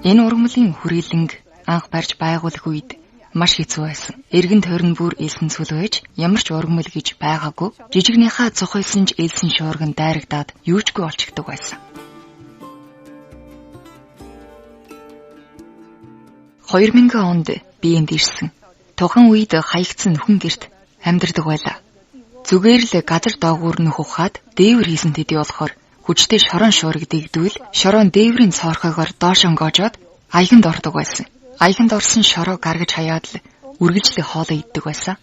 Энэ ургамлын хүрээлэнг анх барьж байгуулах үед маш хэцүү байсан. Эргэн тойрон бүр элсэн цүл байж ямар ч ургамал гэж байгаагүй. Жижигнийхаа цохойсон ч элсэн шуурган дайрагдаад юучгүй олчигдаг байсан. 2000 онд би энд ирсэн. Тухайн үед хаягдсан нөхөн гэрт амьдардаг байлаа. Зүгээр л газар доогуур нөх ухаад дээвэр хийсэн төдий болохоор хүчтэй шорон шуураг дэгдвэл шорон дээврийн цоорхойгоор доош онгоожоод аяганд ордог байсан. Аяганд орсон шороо гаргаж хаяад л үргэлжлэх хоолоо иддэг байсан.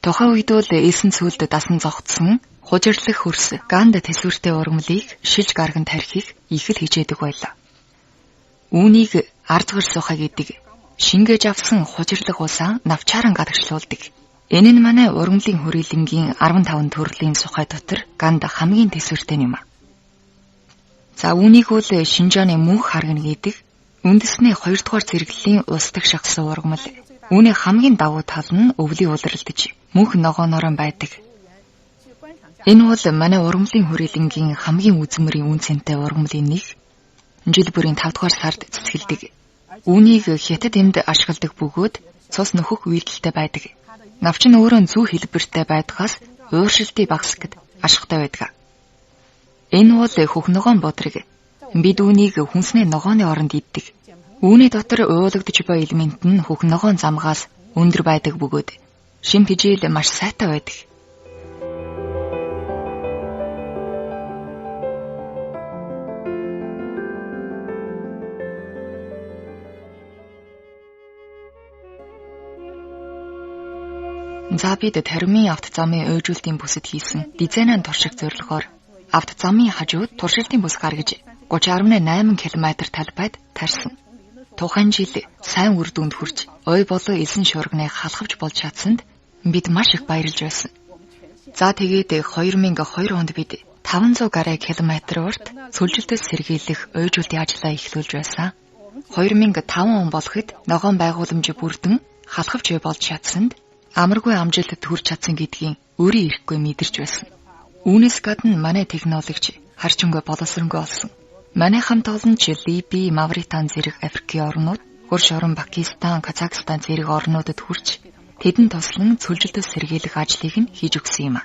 Тухайн үед бол элсэн цүлд дасан зогтсон хужирлах хөрс ганд тэсвэртэй ургамлыг шилж гарган тархих их л хичээдэг байлаа. Үүнийг ардгар сухаа гэдэг шингээж авсан хужирлах усаа навчааран гадагшлуулдаг. Энэ нь манай ургамлын хүрээлэнгийн 15 төрлийн сухай дотор ганд хамгийн тэсвэртэй юм. За үүнийг бол Шинжааны мөнх харгана гэдэг үндэсний 2 дугаар зэрэглэлийн устдах шахсан ургамал. Үүний хамгийн давуу тал нь өвлийн улиралдаж мөнх ногооноор байдаг. Энэ бол манай ургамлын хүрээлэнгийн хамгийн үзмэрийн үн цэнтэй ургамлын нэг. Жил бүрийн 5 дугаар сард цэцгэлдэг. Үүнийг хятад эмд ашигладаг бөгөөд цус нөхөх үйлдэлтэй байдаг. Навч нь өөрөө зүү хэлбэртэй байдгаас ууршилтыг багасгахад ашигтай байдаг. Энэ бол хөх ногоон бодрыг. Бид үүнийг хүнсний ногооны оронд иддэг. Үүний дотор уулагдж буй элемент нь хөх ногоон замгаас өндөр байдаг бөгөөд шим хижээл маш сайтай байдаг. За бид Таримын авто замын ойжуулалтын бүсэд хийсэн дизайнын туршиг зорилгоор авто замын хажууд туршилтын бүс гаргаж 30.8 км талбайд тарьсан. Тухайн жил сайн үр дүнд хүрч ой болон элсэн шуурганы халахвч болж чадсанд бид маш их баярлж байсан. За тэгээд 2002 онд бид 500 гаруй километр урт сүлжилтэд сэргийлэх ойжуулалтын ажлаа эхлүүлж байсан. 2005 он болоход ногоон байгууламж бүрдэн халахвч болж чадсанд амаргүй амжилт төрж чадсан гэдгийг өөрөө ирэхгүй мэдэрч байсан. Үүнээс гадна манай технологич харчингүй боловсронгүй болсон. Манай хамт олонч Либи, Мавритан зэрэг Африкийн орнууд, хөрш орон Пакистан, Казахстан зэрэг орнуудад хүрч тэдэнд туслан цөлжилтөд сэргийлэх ажлыг нь хийж өгсөн юм а.